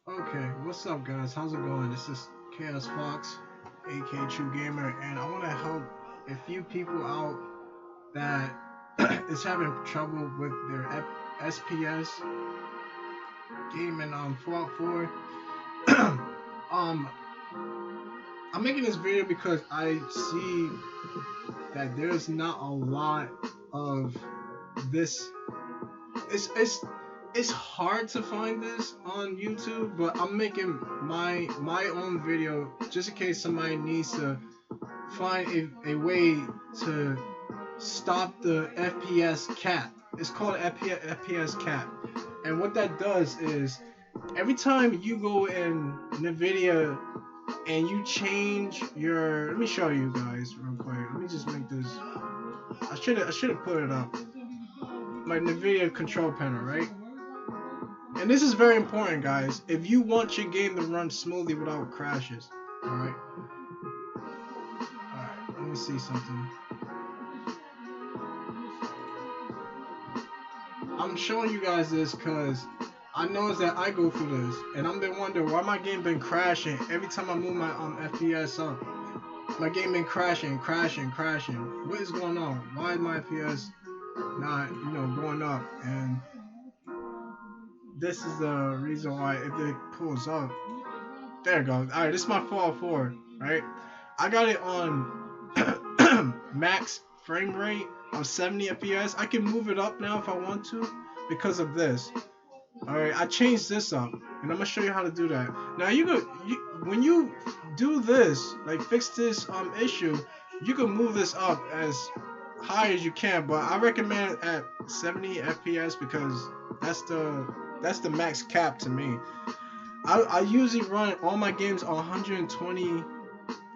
Okay, what's up, guys? How's it going? This is Chaos Fox, aka True Gamer, and I want to help a few people out that is having trouble with their SPS game in Fallout 4. um, I'm making this video because I see that there's not a lot of this. It's hard to find this on YouTube, but I'm making my own video just in case somebody needs to find a way to stop the FPS cap. It's called FPS cap, and what that does is every time you go in NVIDIA and you change your, let me show you guys real quick. Let me just make this. I should have put it up. My NVIDIA control panel, right? And this is very important, guys. If you want your game to run smoothly without crashes, alright? Alright, let me see something. I'm showing you guys this because I know that I go through this, and I'm been wondering why my game been crashing every time I move my FPS up. My game been crashing. What is going on? Why is my FPS not, going up? And this is the reason why if it pulls up. There it goes. Alright, this is my Fallout 4, right? I got it on max frame rate of 70 FPS. I can move it up now if I want to because of this. Alright, I changed this up, and I'm gonna show you how to do that. Now when you do this, like fix this issue, you can move this up as high as you can, but I recommend at 70 FPS because that's the max cap to me. I usually run all my games on 120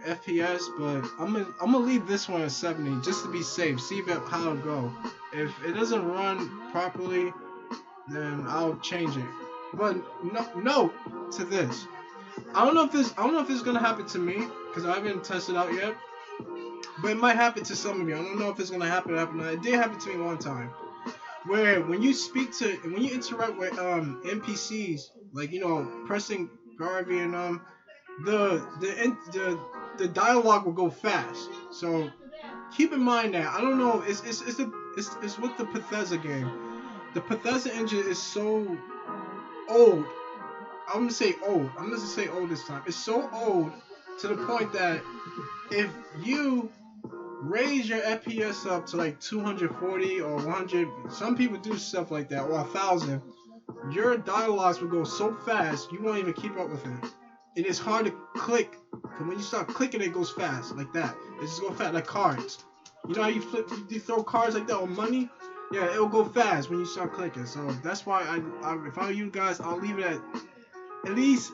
FPS, but I'm gonna leave this one at 70 just to be safe. See how it go. If it doesn't run properly, then I'll change it. But no to this. I don't know if this is gonna happen to me because I haven't tested out yet. But it might happen to some of you. I don't know if it's gonna happen. It did happen to me one time, where when you interact with NPCs, like pressing Garvey and the dialogue will go fast. So keep in mind that I don't know. It's with the Bethesda game. The Bethesda engine is so old. I'm gonna say old. I'm gonna say old this time. It's so old to the point that if you raise your FPS up to like 240 or 100, some people do stuff like that, or 1,000, your dialogues will go so fast you won't even keep up with it. It is hard to click, because when you start clicking it goes fast, like that. It just goes fast, like cards. You know how you throw cards like that, or money? Yeah, it'll go fast when you start clicking. So that's why if I were you guys, I'll leave it at least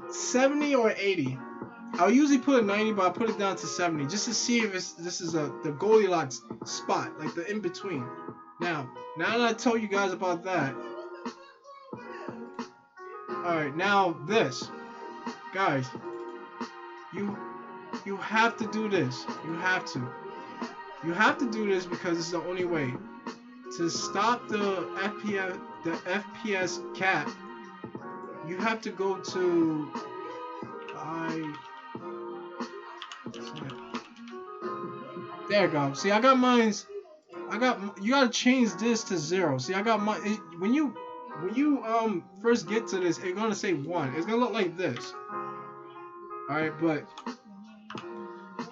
70 or 80. I'll usually put it 90, but I put it down to 70 just to see if this is the Goldilocks spot, like the in between. Now that I told you guys about that, all right, now this, guys, you have to do this. You have to do this because it's the only way to stop the FPS cap. You have to go to there you go. See, I got mine's. You gotta change this to 0. See, I got mine. When you first get to this, it's gonna say 1. It's gonna look like this. All right, but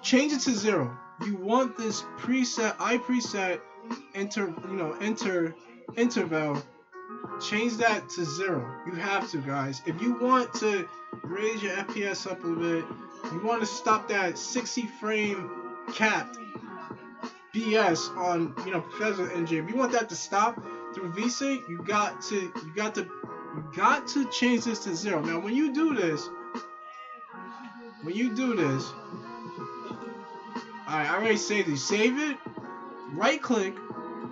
change it to 0. You want this preset, interval. Change that to 0. You have to, guys. If you want to raise your FPS up a little bit, you want to stop that 60 frame cap BS on Bethesda engine. If you want that to stop through VSync, you got to change this to 0. Now when you do this, alright, I already saved it. Save it, right click,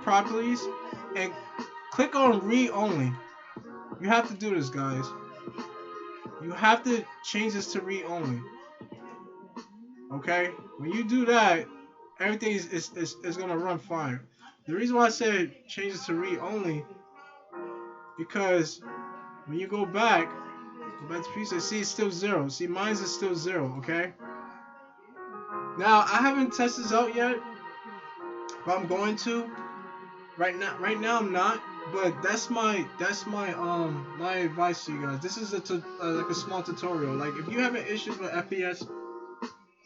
properties, and click on read only. You have to do this, guys. You have to change this to read only. Okay? When you do that, everything is gonna run fine. The reason why I said change it to read only because when you go back to preset, see it's still 0. See mine's is still 0. Okay. Now I haven't tested this out yet, but I'm going to. Right now I'm not. But that's my my advice to you guys. This is like a small tutorial. Like if you having issues with FPS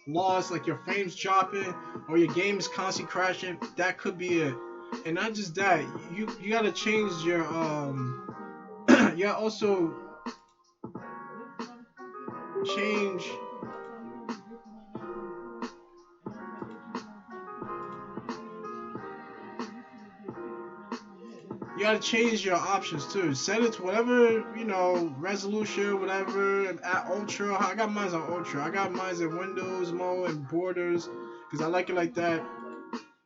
loss, like your frames dropping or your game is constantly crashing, that could be it. And not just that, you gotta change your you gotta also change you gotta change your options too. Set it to whatever, resolution, whatever, at ultra. I got mine on ultra. I got mine in Windows mode and borders because I like it like that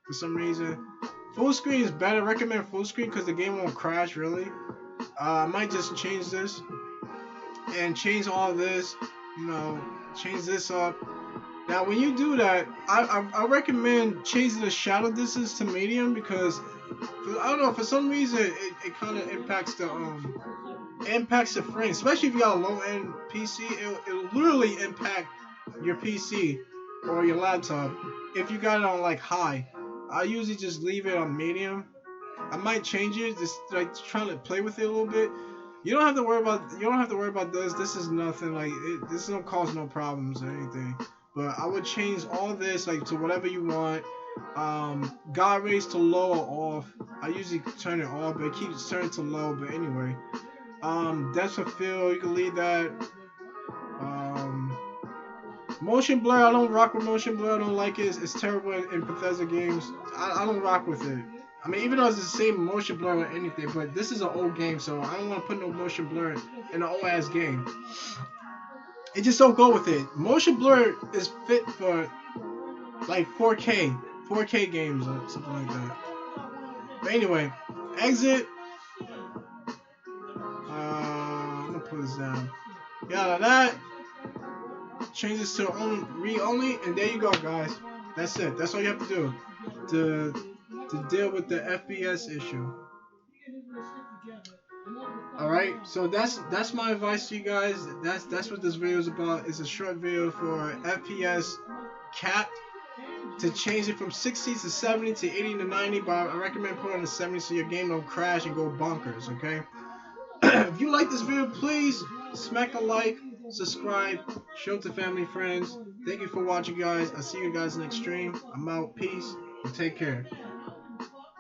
for some reason. Full screen is better. I recommend full screen because the game won't crash really. I might just change this and change all this, change this up. Now when you do that, I recommend changing the shadow distance to medium because I don't know, for some reason it kind of impacts the frame, especially if you got a low end PC. It'll literally impact your PC or your laptop if you got it on like high. I usually just leave it on medium. I might change it, just like trying to play with it a little bit. You don't have to worry about this. This is nothing like this don't cause no problems or anything. But I would change all this like to whatever you want. God raise to low or off. I usually turn it off, but it keeps turning to low. But anyway, depth of field, you can leave that. Motion blur, I don't rock with motion blur. I don't like it. It's terrible in Bethesda games. I don't rock with it. I mean, even though it's the same motion blur or anything, but this is an old game, so I don't want to put no motion blur in an old ass game. It just don't go with it. Motion blur is fit for like 4K games or something like that. But anyway, exit. I'm gonna put this down. Yeah, that. Change this to read only, and there you go, guys. That's it. That's all you have to do to deal with the FPS issue. All right, so that's my advice to you guys. That's what this video is about. It's a short video for FPS cap to change it from 60 to 70 to 80 to 90. But I recommend putting it on 70 so your game don't crash and go bonkers. Okay. If you like this video, please smack a like, subscribe, show it to family, friends. Thank you for watching, guys. I'll see you guys next stream. I'm out. Peace and take care.